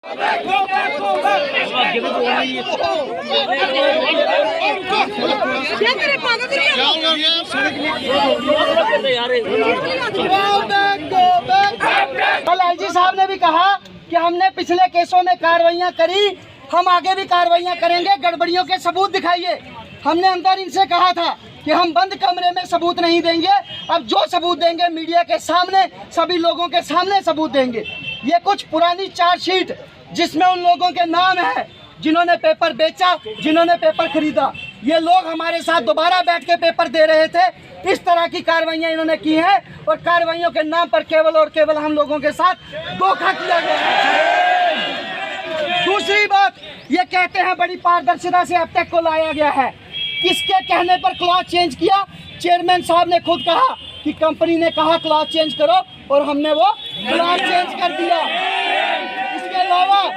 कल आईजी साहब ने भी कहा कि हमने पिछले केसों में कार्रवाइयां करी, हम आगे भी कार्रवाइयां करेंगे, गड़बड़ियों के सबूत दिखाइए। हमने अंदर इनसे कहा था कि हम बंद कमरे में सबूत नहीं देंगे, अब जो सबूत देंगे मीडिया के सामने, सभी लोगों के सामने सबूत देंगे। ये कुछ पुरानी चार्जशीट जिसमें उन लोगों के नाम है जिन्होंने पेपर बेचा, जिन्होंने पेपर खरीदा, ये लोग हमारे साथ दोबारा बैठ के पेपर दे रहे थे। इस तरह की कार्रवाइयां इन्होंने की हैं और कार्रवाइयों के नाम पर केवल और केवल हम लोगों के साथ धोखा किया गया है। दूसरी बात, ये कहते हैं बड़ी पारदर्शिता से अब तक को लाया गया है। किसके कहने पर क्लॉथ चेंज किया? चेयरमैन साहब ने खुद कहा कि कंपनी ने कहा क्लॉथ चेंज करो और हमने वो क्लॉथ चेंज कर दिया। इसके अलावा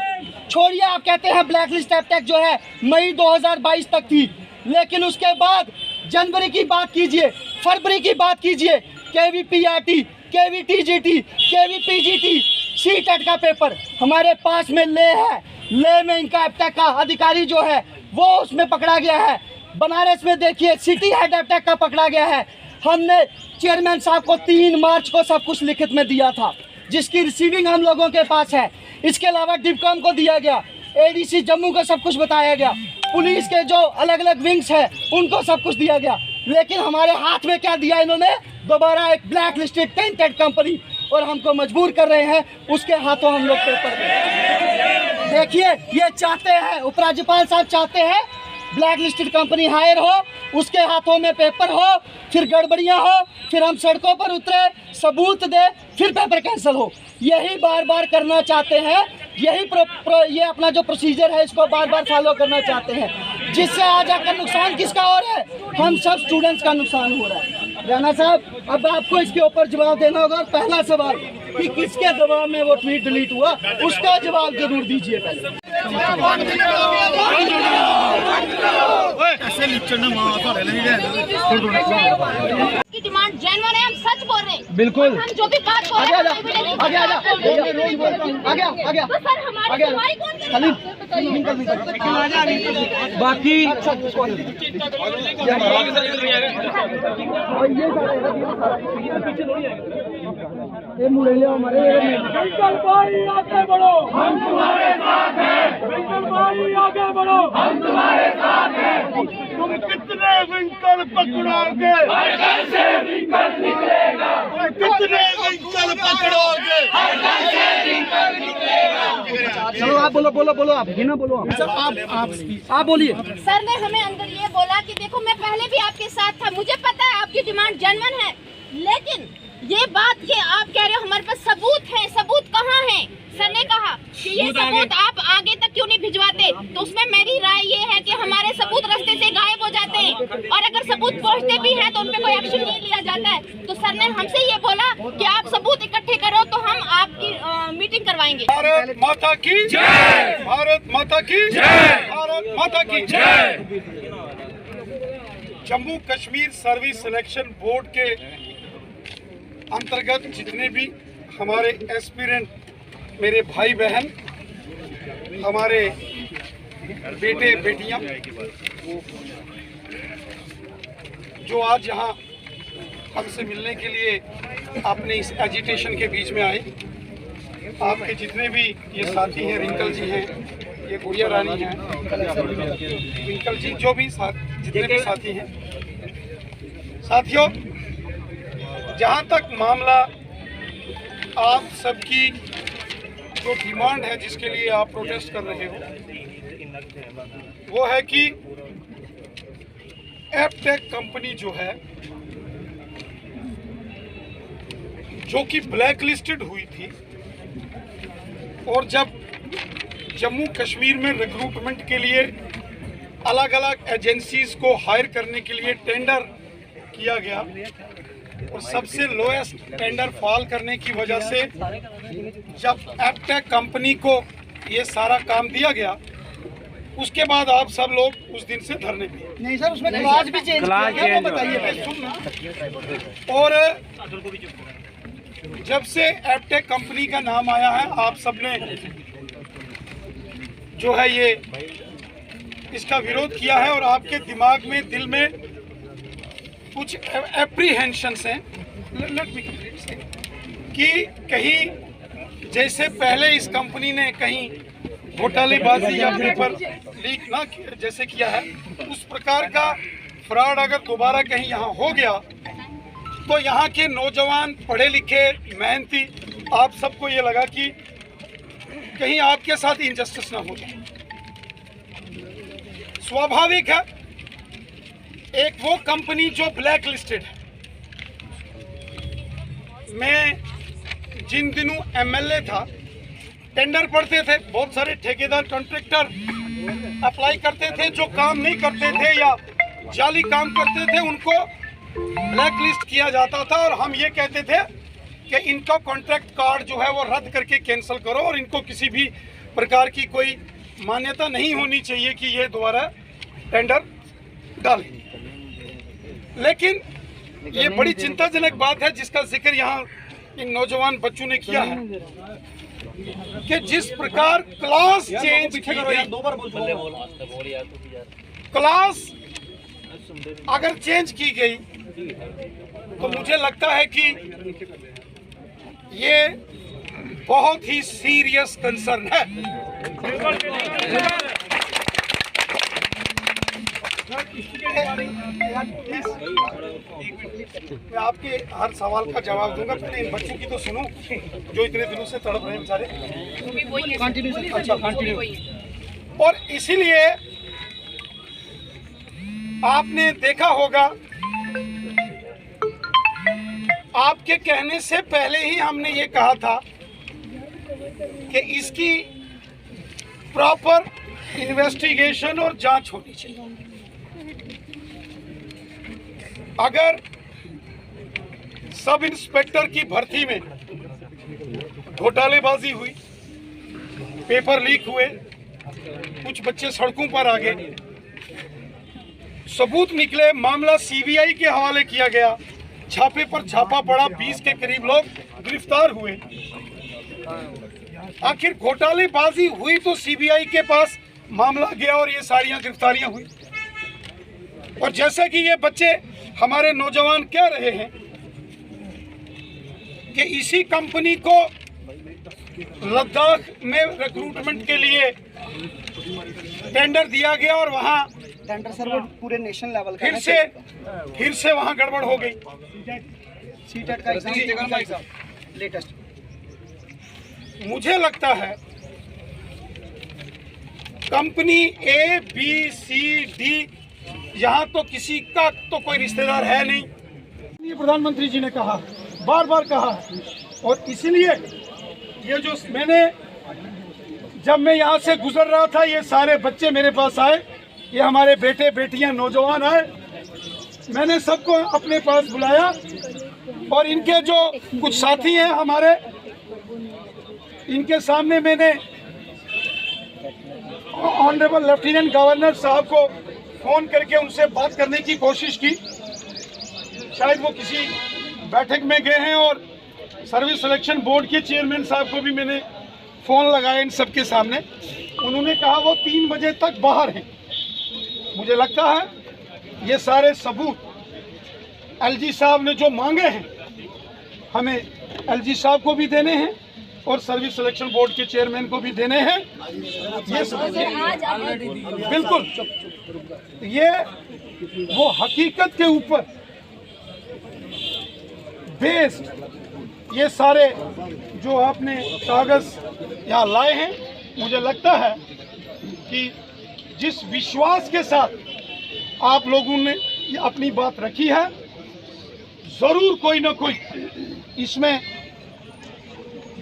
छोड़िए, आप कहते हैं ब्लैक लिस्ट अब तक जो है मई 2022 तक थी, लेकिन उसके बाद जनवरी की बात कीजिए, फरवरी की बात कीजिए, KVPRT, KVTGT, KVPGT, CTET का पेपर हमारे पास में ले है। ले में इनका अब तक का अधिकारी जो है वो उसमें पकड़ा गया है। बनारस में देखिए सिटी हेड अब तक का पकड़ा गया है। हमने चेयरमैन साहब को 3 मार्च को सब कुछ लिखित में दिया था, जिसकी रिसीविंग हम लोगों के पास है। इसके अलावा डिपकॉम को दिया गया, ADC जम्मू को सब कुछ बताया गया, पुलिस के जो अलग अलग विंग्स हैं उनको सब कुछ दिया गया। लेकिन हमारे हाथ में क्या दिया इन्होंने? दोबारा एक ब्लैक लिस्टेड टेंटेड कंपनी, और हमको मजबूर कर रहे हैं उसके हाथों हम लोग पेपर दें। देखिए, ये चाहते हैं, उपराज्यपाल साहब चाहते हैं ब्लैक लिस्टेड कंपनी हायर हो, उसके हाथों में पेपर हो, फिर गड़बड़ियां हो, फिर हम सड़कों पर उतरे, सबूत दे, फिर पेपर कैंसिल हो। यही बार बार करना चाहते हैं। यही ये अपना जो प्रोसीजर है इसको बार बार फॉलो करना चाहते हैं, जिससे आज आकर नुकसान किसका हो रहा है? हम सब स्टूडेंट्स का नुकसान हो रहा है। राणा साहब, अब आपको इसके ऊपर जवाब देना होगा। पहला सवाल कि किसके दबाव में वो ट्वीट डिलीट हुआ, उसका जवाब जरूर दीजिए पहले। की डिमांड जेन्युइन है, हम सच बोल रहे हैं। बिल्कुल, हम जो भी बात बोल रहे हैं तो सर हमारी सुनवाई कौन करेगा? बाकी ये मुड़ेले हमारे विंकल भाई आगे बढ़ो, हम तुम्हारे साथ हैं। विंकल भाई आगे बढ़ो, हम तुम्हारे साथ हैं। तुम कितने विंकल पकड़ोगे? हर घर से विंकल निकलेगा। तुम कितने विंकल पकड़ोगे? हर घर से विंकल निकलेगा। चलो आप बोलो, आप ना बोलो, आप बोलिए। सर ने हमें अंदर ये बोला कि देखो मैं पहले भी आपके साथ था, मुझे पता है आपकी डिमांड जेन्युइन है, लेकिन ये बात कि आप कह रहे हो हमारे पास सबूत है, सबूत कहाँ है? सर ने कहा कि ये सबूत आप आगे तक क्यों नहीं भिजवाते? तो उसमें मेरी राय ये है कि हमारे सबूत रास्ते से गायब हो जाते हैं, और अगर सबूत पहुंचते भी हैं तो उन पे कोई एक्शन नहीं लिया जाता है। तो सर ने हमसे ये बोला कि आप सबूत इकट्ठे करो तो हम आपकी मीटिंग करवाएंगे। भारत माता की जय, भारत माता की जय, भारत माता की जय। Jammu Kashmir service selection board के अंतर्गत जितने भी हमारे एस्पिरेंट, मेरे भाई बहन, हमारे बेटे बेटियां जो आज यहाँ हमसे मिलने के लिए अपने इस एजिटेशन के बीच में आए, आपके जितने भी ये साथी हैं, रिंकल जी हैं, ये गुड़िया रानी हैं, रिंकल जी, जो भी जितने भी साथी हैं, साथियों, जहाँ तक मामला आप सबकी जो डिमांड है जिसके लिए आप प्रोटेस्ट कर रहे हो, वो है कि एपटेक कंपनी जो है, जो कि ब्लैक लिस्टेड हुई थी, और जब जम्मू कश्मीर में रिक्रूटमेंट के लिए अलग अलग एजेंसीज को हायर करने के लिए टेंडर किया गया और सबसे लोएस्ट टेंडर फॉल करने की वजह से जब एपटेक कंपनी को ये सारा काम दिया गया, उसके बाद आप सब लोग उस दिन से धरने पे। नहीं सर, उसमें क्लास भी चेंज किया गया, वो बताइए सुनना। और जब से एपटेक कंपनी का नाम आया है, आप सब ने जो है ये इसका विरोध किया है और आपके दिमाग में, दिल में कुछ एप्रीहेंशंस हैं, लेट मी कंप्लीट, कि कहीं जैसे पहले इस कंपनी ने कहीं घोटालेबाजी या पेपर लीक ना जैसे किया है, उस प्रकार का फ्रॉड अगर दोबारा कहीं यहाँ हो गया तो यहाँ के नौजवान, पढ़े लिखे, मेहनती, आप सबको ये लगा कि कहीं आपके साथ इनजस्टिस ना हो जाए। स्वाभाविक है, एक वो कंपनी जो ब्लैक लिस्टेड है। मैं जिन दिनों एमएलए था, टेंडर पड़ते थे, बहुत सारे ठेकेदार, कॉन्ट्रैक्टर अप्लाई करते थे, जो काम नहीं करते थे या जाली काम करते थे उनको ब्लैक लिस्ट किया जाता था और हम ये कहते थे कि इनका कॉन्ट्रैक्ट कार्ड जो है वो रद्द करके कैंसिल करो और इनको किसी भी प्रकार की कोई मान्यता नहीं होनी चाहिए कि ये दोबारा टेंडर डालें। लेकिन ये बड़ी चिंताजनक बात है जिसका जिक्र यहाँ इन नौजवान बच्चों ने किया है कि जिस प्रकार क्लास चेंज की गई, क्लास अगर चेंज की गई तो मुझे लगता है कि ये बहुत ही सीरियस कंसर्न है। मैं आपके हर सवाल का जवाब दूंगा, पहले इन बच्चों की तो सुनो जो इतने दिनों से तड़प रहे हैं बेचारे। अच्छा, कंटिन्यू। और इसीलिए आपने देखा होगा, आपके कहने से पहले ही हमने ये कहा था कि इसकी प्रॉपर इन्वेस्टिगेशन और जांच होनी चाहिए। अगर सब इंस्पेक्टर की भर्ती में घोटालेबाजी हुई, पेपर लीक हुए, कुछ बच्चे सड़कों पर आ गए, सबूत निकले, मामला सीबीआई के हवाले किया गया, छापे पर छापा पड़ा, 20 के करीब लोग गिरफ्तार हुए। आखिर घोटालेबाजी हुई तो सीबीआई के पास मामला गया और ये सारियां गिरफ्तारियां हुई। और जैसे कि ये बच्चे हमारे नौजवान कह रहे हैं कि इसी कंपनी को लद्दाख में रिक्रूटमेंट के लिए टेंडर दिया गया और वहां टेंडर सर वो पूरे नेशनल लेवल का फिर से वहां गड़बड़ हो गई। सीटेट का एग्जाम लेटेस्ट। मुझे लगता है company A B C D, यहाँ तो किसी का तो कोई रिश्तेदार है नहीं। ये प्रधानमंत्री जी ने कहा, बार बार कहा, और इसलिए ये जो जब मैं यहाँ से गुजर रहा था, ये सारे बच्चे मेरे पास आए, ये हमारे बेटे बेटियां नौजवान आए, मैंने सबको अपने पास बुलाया और इनके जो कुछ साथी हैं हमारे, इनके सामने मैंने ऑनरेबल लेफ्टिनेंट गवर्नर साहब को फ़ोन करके उनसे बात करने की कोशिश की। शायद वो किसी बैठक में गए हैं और सर्विस सिलेक्शन बोर्ड के चेयरमैन साहब को भी मैंने फ़ोन लगाया इन सबके सामने। उन्होंने कहा वो 3 बजे तक बाहर हैं। मुझे लगता है ये सारे सबूत एलजी साहब ने जो मांगे हैं हमें एलजी साहब को भी देने हैं और सर्विस सिलेक्शन बोर्ड के चेयरमैन को भी देने हैं। ये बिल्कुल ये वो हकीकत के ऊपर बेस्ड ये सारे जो आपने कागज यहाँ लाए हैं। मुझे लगता है कि जिस विश्वास के साथ आप लोगों ने अपनी बात रखी है, जरूर कोई ना कोई इसमें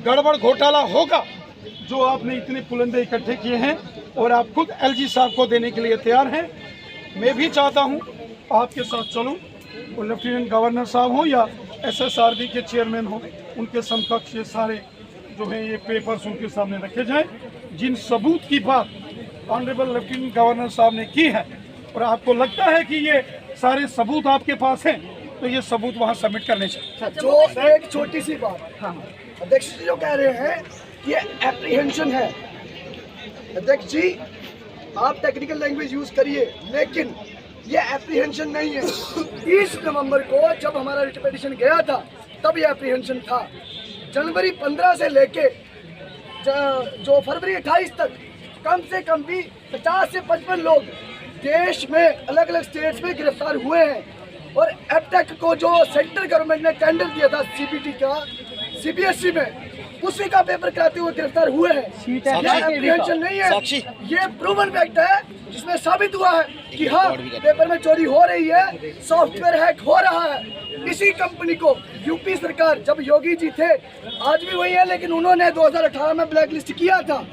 गड़बड़ घोटाला होगा जो आपने इतने पुलंदे इकट्ठे किए हैं और आप खुद एलजी साहब को देने के लिए तैयार हैं। मैं भी चाहता हूं आपके साथ चलूं, और लेफ्टिनेंट गवर्नर साहब हो या एसएसआरबी के चेयरमैन हो, उनके समकक्ष ये सारे जो है ये पेपर्स उनके सामने रखे जाएं। जिन सबूत की बात ऑनरेबल लेफ्टिनेंट गवर्नर साहब ने की है और आपको लगता है कि ये सारे सबूत आपके पास हैं, तो ये सबूत वहाँ सबमिट करने चाहिए। जो एक छोटी सी बात, हाँ, अध्यक्ष जी जो कह रहे हैं ये एप्रीहेंशन है, अध्यक्ष जी, आप टेक्निकल लैंग्वेज यूज करिए, लेकिन ये एप्रीहेंशन नहीं है। 30 नवंबर को जब हमारा रिट पिटीशन गया था तब ये एप्रीहेंशन था। जनवरी 15 से लेके जो फरवरी 28 तक कम से कम भी 50 से 55 लोग देश में अलग अलग स्टेट्स में गिरफ्तार हुए हैं। और एपटेक को जो सेंट्रल गवर्नमेंट ने टेंडर दिया था सीबीटी का सीबीएसई में, उसी का पेपर कराते हुए गिरफ्तार हुए हैं। ये एप्रीहेंशन नहीं है, ये प्रूवन फैक्ट है जिसमें साबित हुआ है कि हाँ पेपर में चोरी हो रही है, सॉफ्टवेयर हैक हो रहा है। इसी कंपनी को यूपी सरकार, जब योगी जी थे, आज भी वही है, लेकिन उन्होंने 2018 में ब्लैक लिस्ट किया था।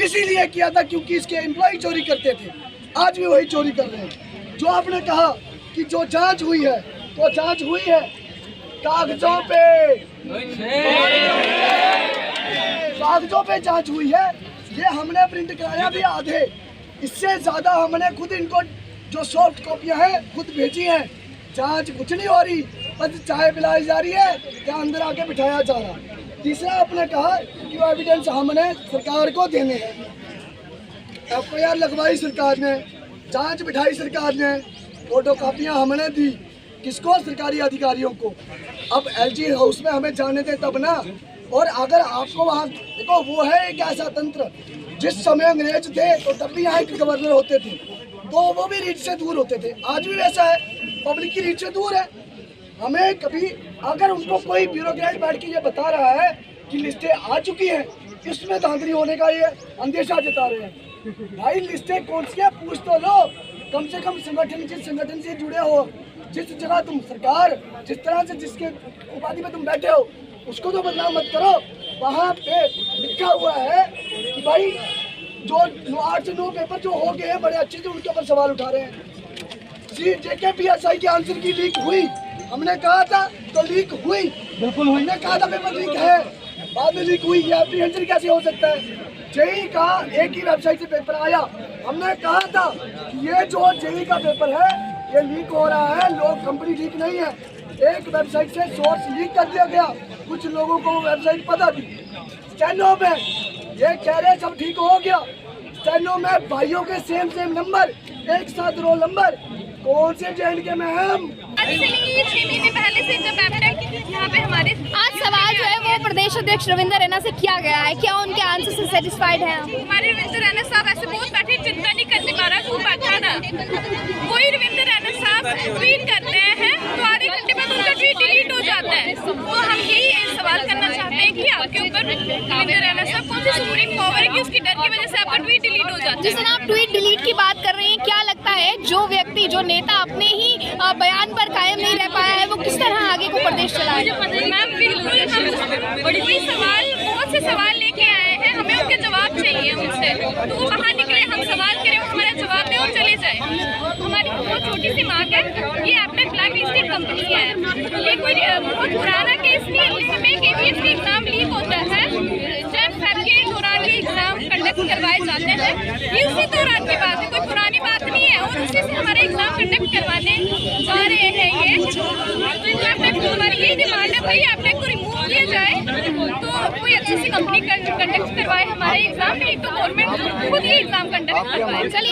इसीलिए किया था क्योंकि इसके एम्प्लॉय चोरी करते थे, आज भी वही चोरी कर रहे हैं। जो आपने कहा कि जो जांच हुई है, तो जांच हुई है कागजों पे जांच हुई है। ये हमने प्रिंट कराया भी आधे, इससे ज्यादा हमने खुद इनको जो सॉफ्ट कॉपियां हैं खुद भेजी हैं। जांच कुछ नहीं हो रही, बस चाय पिलाई जा रही है या अंदर आके बिठाया जा रहा है। तीसरा आपने कहा कि वो एविडेंस हमने सरकार को देने हैं। FIR लगवाई सरकार ने, जांच बिठाई सरकार ने, फोटो कापियाँ हमने दी, किसको? सरकारी अधिकारियों को। अब LG हाउस में हमें जाने दें तब ना। और अगर आपको वहाँ देखो, वो है एक ऐसा तंत्र, जिस समय अंग्रेज थे तो तब भी यहाँ के गवर्नर होते थे, तो वो भी रीच से दूर होते थे। आज भी वैसा है, पब्लिक की रीच से दूर है। हमें कभी अगर उनको कोई ब्यूरोक्रेट बैठ के ये बता रहा है कि लिस्टें आ चुकी हैं, इसमें धांधली होने का ये अंदेशा जता रहे हैं। भाई लिस्टें कौन सी है पूछ तो लो, कम से कम संगठन, जिस संगठन से जुड़े हो, जिस जगह तुम सरकार, जिस तरह से जिसके उपाधि में तुम बैठे हो, उसको तो बदनाम मत करो। वहाँ पे लिखा हुआ है कि भाई जो 8 से 9 पेपर जो हो गए हैं बड़े अच्छे से, उनके ऊपर सवाल उठा रहे हैं। JKPSI के आंसर की लीक हुई, हमने कहा था तो लीक हुई, बिल्कुल हमने कहा था पेपर लीक है, बाद में लीक हुई। ये एप्रीहेंशन कैसे हो सकता है? जेई का एक ही वेबसाइट से पेपर आया, हमने कहा था कि ये जो जेई का पेपर है ये लीक हो रहा है, लोग कंपनी ठीक नहीं है। एक वेबसाइट से सोर्स लीक कर दिया गया, कुछ लोगों को वो वेबसाइट पता थी। स्टेनो में ये कह रहे सब ठीक हो गया, स्टेनो में भाइयों के सेम नंबर, एक साथ रोल नंबर, कौन से JNK में हम? ये 6 महीने पहले से जब एपटेक यहाँ पे हमारे आज सवाल जो है वो प्रदेश अध्यक्ष रविंद्र रैना से किया गया है, क्या उनके आंसर से सेटिस्फाइड हैं? हमारे रविंद्र रैना साहब ऐसे बहुत बैठे, चिंता नहीं करते, 12 झूठ बैठा ना। कोई रविंद्र रैना साहब ट्वीट करते हैं तो आधे घंटे बाद उनका ट्वीट डिलीट हो जाता है। तो हम यही सवाल करना चाहते हैं कि आपके ऊपर रविंद्र रैना साहब कौन सी सुप्रीम पावर है कि उसकी डर की वजह से आपका ट्वीट डिलीट हो जाता है? जिस आप ट्वीट डिलीट की बात कर रहे हैं, क्या लगता है जो व्यक्ति, जो नेता अपने ही बयान पर कायम नहीं रह पाया है, वो किस तरह आगे को प्रदेश चलाएगा? मैम बिल्कुल, हम बड़ी सवाल, बहुत से सवाल लेके आए हैं, हमें उनके जवाब चाहिए उनसे। तो वो बाहर निकले, हम सवाल करें, वो हमारा जवाब दें और चले जाए। हमारी बहुत छोटी सी मांग है, ये एपटेक ब्लैक लिस्टेड कंपनी है, ये कोई बहुत पुराना केस नहीं है। उस समय KVS के एग्जाम लीक होता है, जब फेब के दौरान ये एग्जाम कंडक्ट करवाए जाते हैं, ये उसी दौरान की बात है, कोई पुरानी बात नहीं है। और उसी से हमारे एग्जाम कंडक्ट करवाने जा रहे हैं ये। हमारी यही डिमांड है, भाई एपटेक को रिमूव किया जाए तो कोई अच्छी सी कंपनी कंडक्ट करवाए हमारे एग्जाम, नहीं तो गवर्नमेंट खुद ही एग्जाम कंडक्ट करवाए। चलिए।